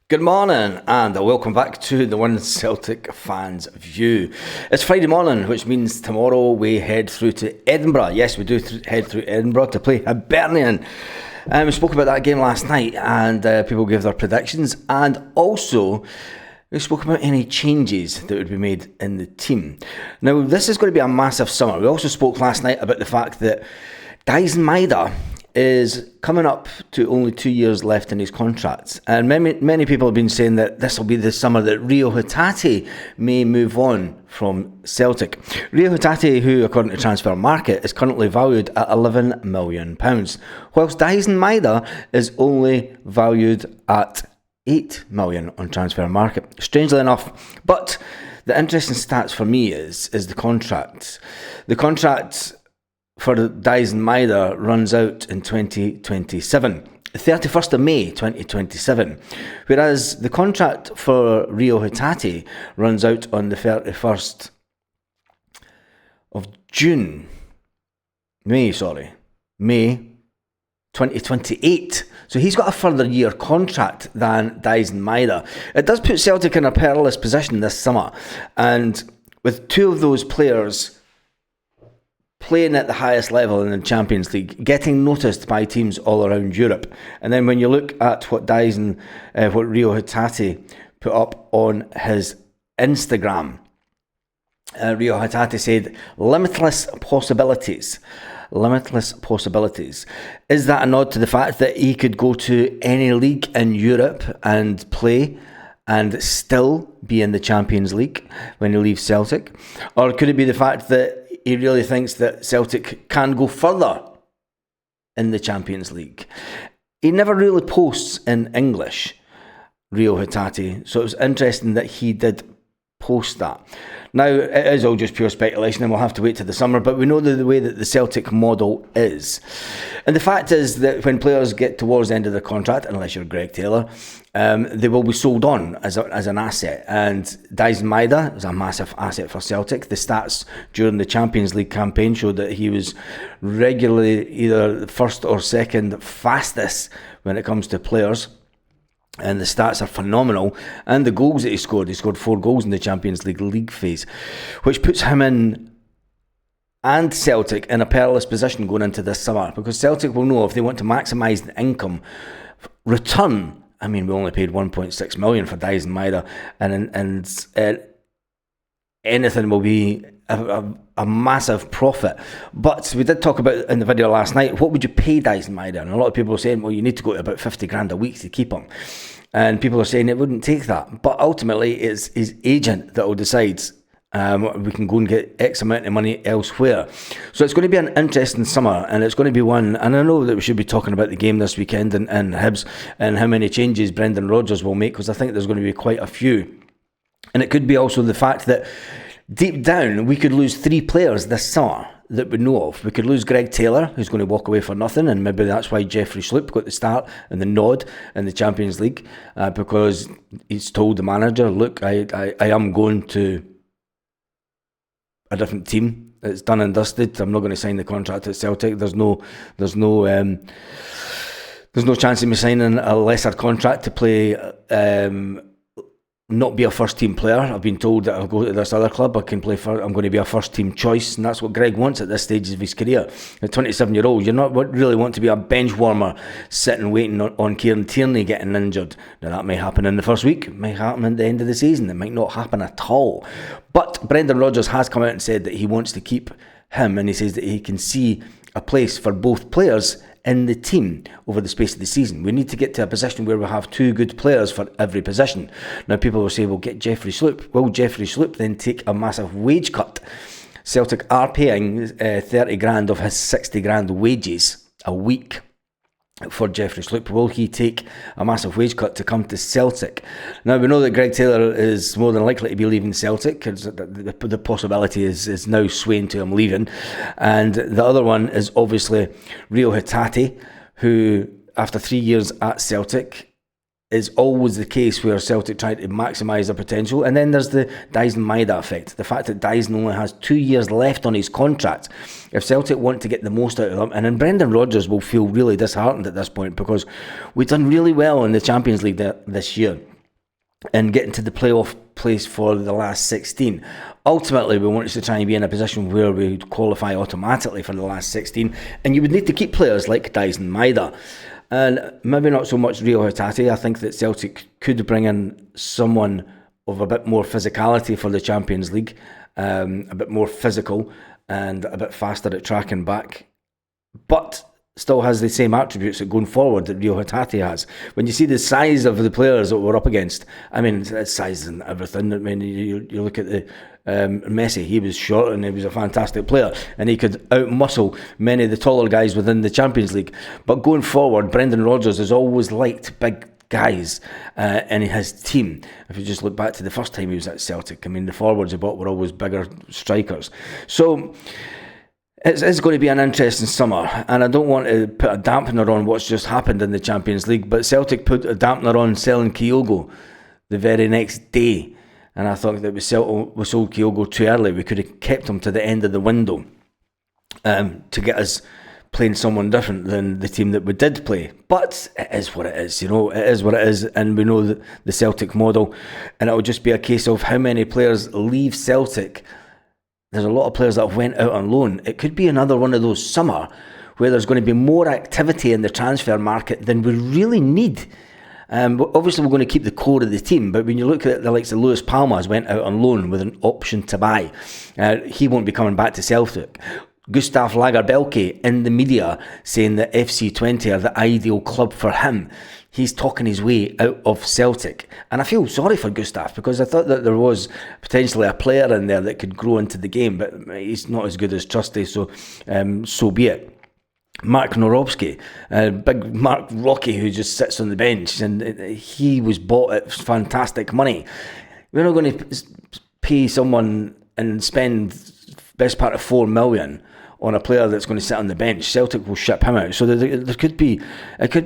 Good morning and welcome back to the One Celtic Fans View. It's Friday morning, which means tomorrow we head through to Edinburgh. Yes, we do head through Edinburgh to play Hibernian. We spoke about that game last night and people gave their predictions, and also we spoke about any changes that would be made in the team. Now, this is going to be a massive summer. We also spoke last night about the fact that Dyson Maeda is coming up to only 2 years left in his contract. And many people have been saying that this will be the summer that Rio Hatate may move on from Celtic. Rio Hatate, who according to Transfer Market is currently valued at £11 million, whilst Dyson Maeda is only valued at £8 million on Transfer Market. Strangely enough, but the interesting stats for me is the contract. The contract for Dyson Maeda runs out in 2027, 31st of May 2027, whereas the contract for Rio Hatate runs out on the 31st of May 2028. So he's got a further year contract than Dyson Maeda. It does put Celtic in a perilous position this summer, and with two of those players playing at the highest level in the Champions League, getting noticed by teams all around Europe. And then when you look at what Rio Hatate put up on his Instagram, Rio Hatate said, limitless possibilities. Limitless possibilities. Is that a nod to the fact that he could go to any league in Europe and play and still be in the Champions League when he leaves Celtic? Or could it be the fact that he really thinks that Celtic can go further in the Champions League? He never really posts in English, Rio Hatate, so it was interesting that he did post that. Now, it is all just pure speculation and we'll have to wait till the summer, but we know the way that the Celtic model is. And the fact is that when players get towards the end of their contract, unless you're Greg Taylor, they will be sold on as an asset. And Dyson Maeda is a massive asset for Celtic. The stats during the Champions League campaign showed that he was regularly either the first or second fastest when it comes to players. And the stats are phenomenal. And the goals that he scored 4 goals in the Champions League phase, which puts him in and Celtic in a perilous position going into this summer, because Celtic will know if they want to maximise the income return. I mean, we only paid 1.6 million for Dyson Maeda, and anything will be a massive profit. But we did talk about in the video last night, what would you pay Dyson Maeda? And a lot of people are saying, well, you need to go to about 50 grand a week to keep him. And people are saying it wouldn't take that. But ultimately, it's his agent that will decide we can go and get X amount of money elsewhere. So it's going to be an interesting summer, and it's going to be one, and I know that we should be talking about the game this weekend and Hibs and how many changes Brendan Rodgers will make, because I think there's going to be quite a few. And it could be also the fact that deep down, we could lose 3 players this summer that we know of. We could lose Greg Taylor, who's going to walk away for nothing, and maybe that's why Jeffrey Schlupp got the start and the nod in the Champions League, because he's told the manager, look, I am going to a different team. It's done and dusted. I'm not going to sign the contract at Celtic. There's no chance of me signing a lesser contract to play not be a first team player. I've been told that I'll go to this other club, I'm going to be a first team choice, and that's what Greg wants at this stage of his career. At 27-year-old, you're not really want to be a bench warmer sitting waiting on Kieran Tierney getting injured. Now, that may happen in the first week, it may happen at the end of the season, it might not happen at all. But Brendan Rodgers has come out and said that he wants to keep him, and he says that he can see a place for both players in the team over the space of the season. We need to get to a position where we have 2 good players for every position. Now, people will say, well, get Jeffrey Schlupp. Will Jeffrey Schlupp then take a massive wage cut? Celtic are paying 30 grand of his 60 grand wages a week for Jeffrey Schlupp. Will he take a massive wage cut to come to Celtic? Now, we know that Greg Taylor is more than likely to be leaving Celtic, because the possibility is now swaying to him leaving. And the other one is obviously Rio Hatate, who after 3 years at Celtic is always the case where Celtic try to maximise their potential. And then there's the Dyson Maeda effect, the fact that Dyson only has 2 years left on his contract. If Celtic want to get the most out of him, and then Brendan Rodgers will feel really disheartened at this point, because we've done really well in the Champions League this year. and getting to the playoff place for the last 16. Ultimately, we wanted to try and be in a position where we would qualify automatically for the last 16, and you would need to keep players like Dyson Maida. And maybe not so much Rio Hatate. I think that Celtic could bring in someone of a bit more physicality for the Champions League, a bit more physical and a bit faster at track and back, but still has the same attributes that going forward that Rio Hatate has. When you see the size of the players that we're up against, I mean, it's size and everything. I mean, you look at the Messi, he was short and he was a fantastic player, and he could outmuscle many of the taller guys within the Champions League. But going forward, Brendan Rodgers has always liked big guys in his team. If you just look back to the first time he was at Celtic, I mean, the forwards he bought were always bigger strikers. So it's going to be an interesting summer, and I don't want to put a dampener on what's just happened in the Champions League, but Celtic put a dampener on selling Kyogo the very next day, and I thought that we sold Kyogo too early. We could have kept him to the end of the window to get us playing someone different than the team that we did play. But it is what it is, it is what it is, and we know the Celtic model, and it will just be a case of how many players leave Celtic. There's a lot of players that went out on loan. It could be another one of those summer where there's going to be more activity in the transfer market than we really need. Obviously, we're going to keep the core of the team, but when you look at the likes of Lewis Palmas went out on loan with an option to buy. He won't be coming back to Celtic. Gustav Lagerbielke in the media saying that FC20 are the ideal club for him. He's talking his way out of Celtic. And I feel sorry for Gustav, because I thought that there was potentially a player in there that could grow into the game, but he's not as good as Trusty, so so be it. Mark Norowski, big Mark Rocky, who just sits on the bench, and he was bought at fantastic money. We're not going to pay someone and spend best part of $4 million on a player that's going to sit on the bench. Celtic will ship him out. So it could be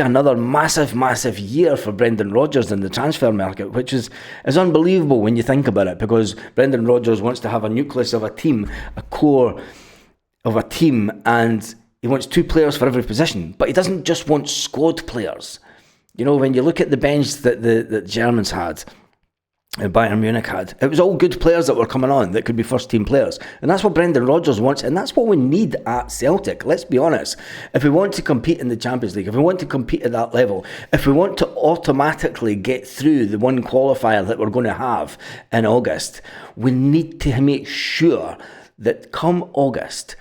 another massive year for Brendan Rodgers in the transfer market, which is unbelievable when you think about it, because Brendan Rodgers wants to have a nucleus of a team, a core of a team, and he wants 2 players for every position. But he doesn't just want squad players. When you look at the bench that the Germans had, Bayern Munich had, it was all good players that were coming on that could be first team players, and that's what Brendan Rodgers wants, and that's what we need at Celtic. Let's be honest, if we want to compete in the Champions League, if we want to compete at that level, if we want to automatically get through the one qualifier that we're going to have in August, we need to make sure that come August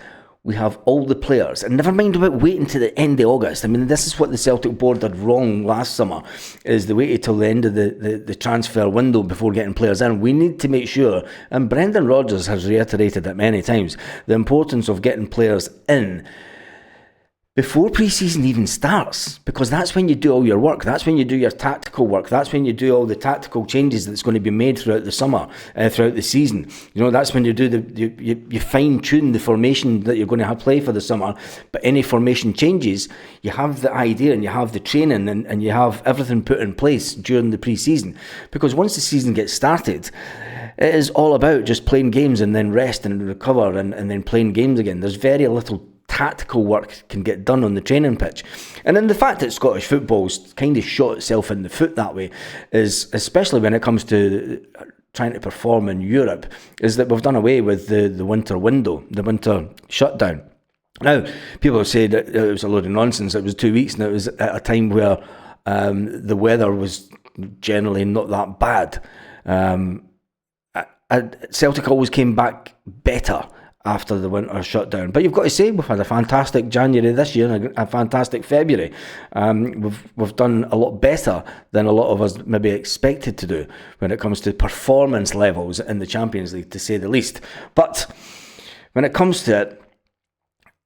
we have all the players, and never mind about waiting to the end of August. I mean, this is what the Celtic board did wrong last summer, is they waited till the end of the transfer window before getting players in. We need to make sure, and Brendan Rodgers has reiterated it many times, the importance of getting players in before pre-season even starts, because that's when you do all your work, that's when you do your tactical work, that's when you do all the tactical changes that's going to be made throughout the summer, throughout the season. That's when you do you fine-tune the formation that you're going to have play for the summer. But any formation changes, you have the idea and you have the training and you have everything put in place during the pre-season, because once the season gets started, it is all about just playing games and then rest and recover and then playing games again. There's very little tactical work can get done on the training pitch. And then the fact that Scottish football's kind of shot itself in the foot that way is, especially when it comes to trying to perform in Europe, is that we've done away with the winter window, the winter shutdown. Now, people say that it was a load of nonsense. It was 2 weeks, and it was at a time where the weather was generally not that bad. Celtic always came back better after the winter shutdown. But you've got to say, we've had a fantastic January this year and a fantastic February. We've done a lot better than a lot of us maybe expected to do when it comes to performance levels in the Champions League, to say the least. But when it comes to it,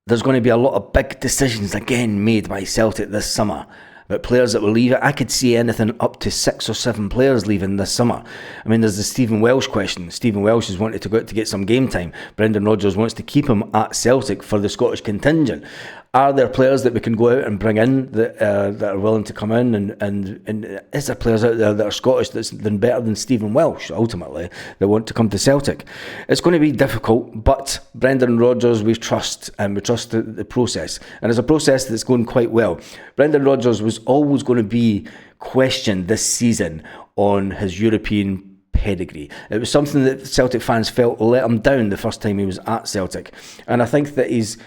there's going to be a lot of big decisions again made by Celtic this summer about players that will leave it. I could see anything up to 6 or 7 players leaving this summer. I mean, there's the Stephen Welsh question. Stephen Welsh has wanted to go out to get some game time. Brendan Rodgers wants to keep him at Celtic for the Scottish contingent. Are there players that we can go out and bring in that are willing to come in? And is there players out there that are Scottish that's better than Stephen Welsh, ultimately, that want to come to Celtic? It's going to be difficult, but Brendan Rodgers we trust, and we trust the process. And it's a process that's going quite well. Brendan Rodgers was always going to be questioned this season on his European pedigree. It was something that Celtic fans felt let him down the first time he was at Celtic. And I think that he's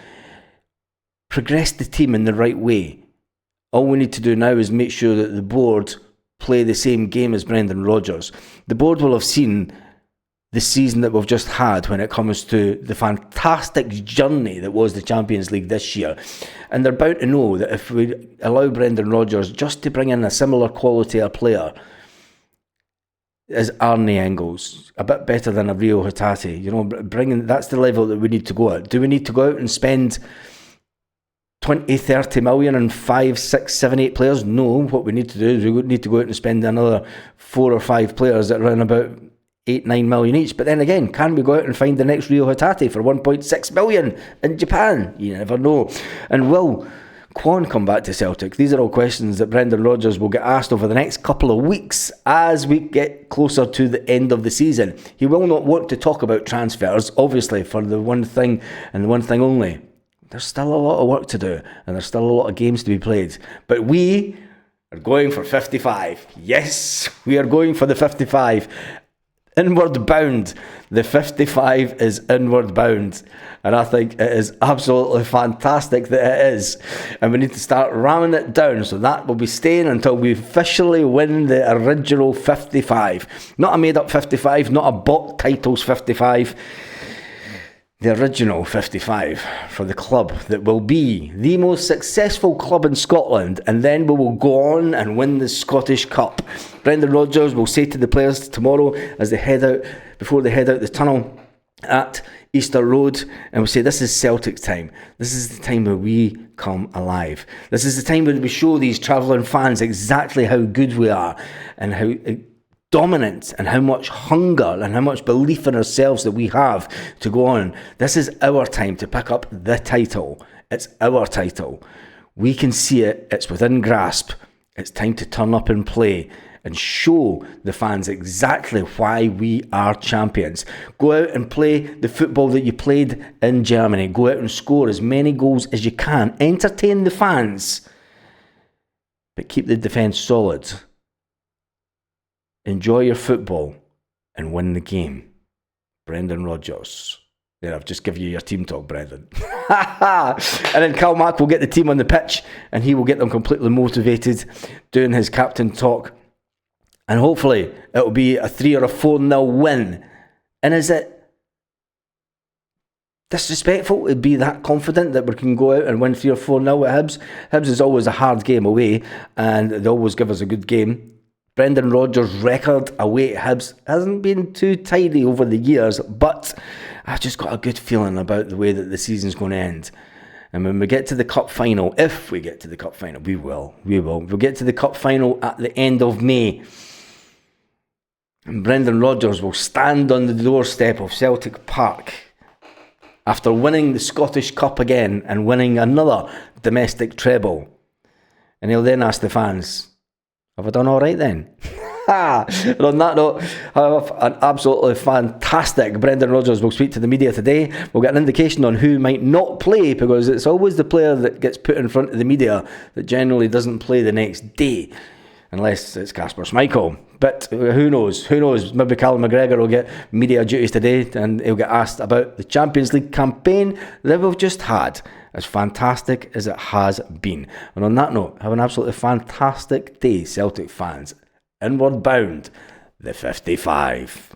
progressed the team in the right way. All we need to do now is make sure that the board play the same game as Brendan Rodgers. The board will have seen the season that we've just had when it comes to the fantastic journey that was the Champions League this year. And they're bound to know that if we allow Brendan Rodgers just to bring in a similar quality of player as Arne Engels, a bit better than a Rio Hatate, that's the level that we need to go at. Do we need to go out and spend 20, 30 million and 5, 6, 7, 8 players? No, what we need to do is we need to go out and spend another 4 or 5 players that run about 8, 9 million each. But then again, can we go out and find the next Rio Hatate for 1.6 million in Japan? You never know. And will Kwon come back to Celtic? These are all questions that Brendan Rodgers will get asked over the next couple of weeks as we get closer to the end of the season. He will not want to talk about transfers, obviously, for the one thing and the one thing only. There's still a lot of work to do, and there's still a lot of games to be played. But we are going for 55. Yes, we are going for the 55. Inward bound. The 55 is inward bound. And I think it is absolutely fantastic that it is. And we need to start ramming it down. So that will be staying until we officially win the original 55. Not a made-up 55, not a bought titles 55. The original 55 for the club that will be the most successful club in Scotland, and then we will go on and win the Scottish Cup. Brendan Rodgers will say to the players tomorrow as they head out, before they head out the tunnel at Easter Road, and we'll say, this is Celtic time. This is the time where we come alive. This is the time where we show these travelling fans exactly how good we are and how dominant and how much hunger and how much belief in ourselves that we have to go on. This is our time to pick up the title. It's our title. We can see it. It's within grasp. It's time to turn up and play and show the fans exactly why we are champions. Go out and play the football that you played in Germany. Go out and score as many goals as you can. Entertain the fans, but keep the defence solid. Enjoy your football and win the game. Brendan Rodgers. There, I've just given you your team talk, Brendan. And then Cal Mack will get the team on the pitch and he will get them completely motivated doing his captain talk. And hopefully it will be a 3 or a 4-0 win. And is it disrespectful to be that confident that we can go out and win 3 or 4-0 at Hibs? Hibs is always a hard game away and they always give us a good game. Brendan Rodgers' record away at Hibs hasn't been too tidy over the years, but I've just got a good feeling about the way that the season's going to end. And when we get to the cup final, if we get to the cup final, we will. We'll get to the cup final at the end of May. And Brendan Rodgers will stand on the doorstep of Celtic Park after winning the Scottish Cup again and winning another domestic treble. And he'll then ask the fans, have I done all right then? And on that note, have an absolutely fantastic. Brendan Rodgers will speak to the media today. We'll get an indication on who might not play, because it's always the player that gets put in front of the media that generally doesn't play the next day, unless it's Kasper Schmeichel. But who knows? Who knows? Maybe Callum McGregor will get media duties today and he'll get asked about the Champions League campaign that we've just had, as fantastic as it has been. And on that note, have an absolutely fantastic day, Celtic fans. Inward bound, the 55.